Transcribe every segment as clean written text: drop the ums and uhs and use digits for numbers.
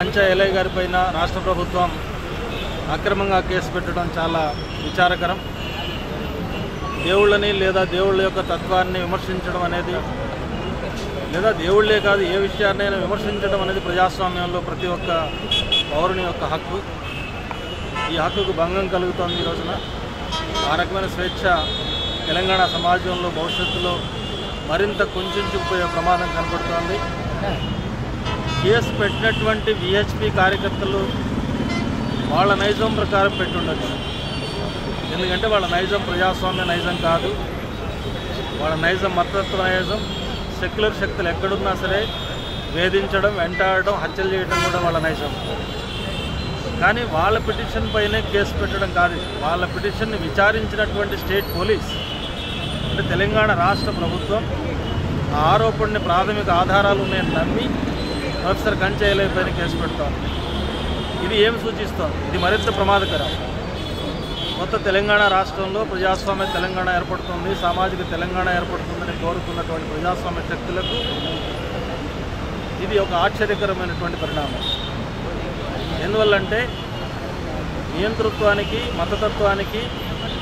పంచాయలయ్య గారి పైన రాష్ట్ర ప్రభుత్వం అక్రమంగా కేసు పెట్టడం చాలా విచారకరం. దేవుళ్ళని లేదా దేవుళ్ళ యొక్క తత్వాన్ని విమర్శించడం అనేది, లేదా దేవుళ్ళే కాదు ఏ విషయాన్నైనా విమర్శించడం అనేది ప్రజాస్వామ్యంలో ప్రతి ఒక్క పౌరుని యొక్క హక్కు. ఈ హక్కుకు భంగం కలుగుతోంది ఈ రోజున. ఆ రకమైన స్వేచ్ఛ తెలంగాణ సమాజంలో భవిష్యత్తులో మరింత కుంచుకుపోయే ప్రమాదం కనపడుతోంది. కేసు పెట్టినటువంటి విహెచ్పి కార్యకర్తలు వాళ్ళ నైజం ప్రకారం పెట్టుండొచ్చు. ఎందుకంటే వాళ్ళ నైజం ప్రజాస్వామ్య నైజం కాదు, వాళ్ళ నైజం మతతత్వ నైజం. సెక్యులర్ శక్తులు ఎక్కడున్నా సరే వేధించడం, వెంటాడడం, హత్యలు చేయడం కూడా వాళ్ళ నైజం. కానీ వాళ్ళ పిటిషన్ పైనే కేసు పెట్టడం కాదు, వాళ్ళ పిటిషన్ని విచారించినటువంటి స్టేట్ పోలీస్ అంటే తెలంగాణ రాష్ట్ర ప్రభుత్వం ఆ ఆరోపణని ప్రాథమిక ఆధారాలు ఉన్నాయని నమ్మి ప్రొఫెసర్ కంచయ్యలయ్య పైన కేసు పెడతారు. ఇది ఏమి సూచిస్తోంది? ఇది మరింత ప్రమాదకరం. కొత్త తెలంగాణ రాష్ట్రంలో ప్రజాస్వామ్య తెలంగాణ ఏర్పడుతుంది, సామాజిక తెలంగాణ ఏర్పడుతుందని కోరుకున్నటువంటి ప్రజాస్వామ్య శక్తులకు ఇది ఒక ఆశ్చర్యకరమైనటువంటి పరిణామం. ఎందువల్లంటే నియంతృత్వానికి, మతతత్వానికి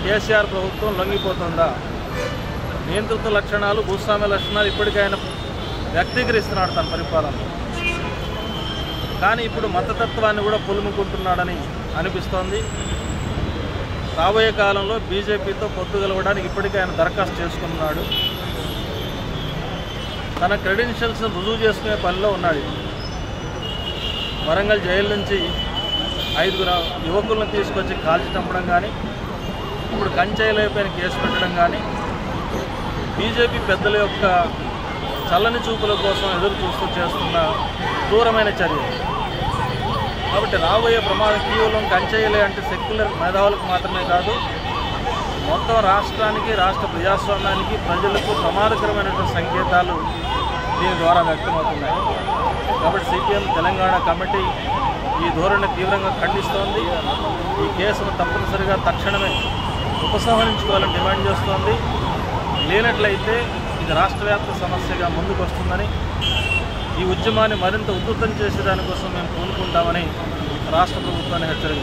కేసీఆర్ ప్రభుత్వం లొంగిపోతుందా? నియంతృత్వ లక్షణాలు, భూస్వామ్య లక్షణాలు ఇప్పటికైనా వ్యక్తీకరిస్తున్నాడు తన పరిపాలనలో. కానీ ఇప్పుడు మతతత్వాన్ని కూడా పులుముకుంటున్నాడని అనిపిస్తోంది. రాబోయే కాలంలో బీజేపీతో పొత్తు కలవడానికి ఇప్పటికే ఆయన దరఖాస్తు చేసుకున్నాడు. తన క్రెడెన్షియల్స్ను రుజువు చేసుకునే పనిలో ఉన్నాడు. వరంగల్ జైలు నుంచి 5 యువకులను తీసుకొచ్చి కాల్చి చంపడం కానీ, ఇప్పుడు కంచయ్యలయ్య పైన కేసు పెట్టడం కానీ బీజేపీ పెద్దల యొక్క చల్లని చూపుల కోసం ఎదురు చూస్తూ చేస్తున్న క్రూరమైన చర్య. కాబట్టి రాబోయే ప్రమాదం కేవలం కంచయ్యలయ్య అంటే సెక్యులర్ మేధావులకు మాత్రమే కాదు, మొత్తం రాష్ట్రానికి, రాష్ట్ర ప్రజాస్వామ్యానికి, ప్రజలకు ప్రమాదకరమైనటువంటి సంకేతాలు దీని ద్వారా వ్యక్తమవుతున్నాయి. కాబట్టి సిపిఎం తెలంగాణ కమిటీ ఈ ధోరణి తీవ్రంగా ఖండిస్తోంది. ఈ కేసును తప్పనిసరిగా తక్షణమే ఉపసంహరించుకోవాలని డిమాండ్ చేస్తోంది. లేనట్లయితే ఇది రాష్ట్రవ్యాప్త సమస్యగా ముందుకు వస్తుందని, ఈ ఉద్యమాన్ని మరింత ఉధృతం చేసేదానికోసం మేము పూనుకుంటామని రాష్ట్ర ప్రభుత్వాన్ని హెచ్చరించారు.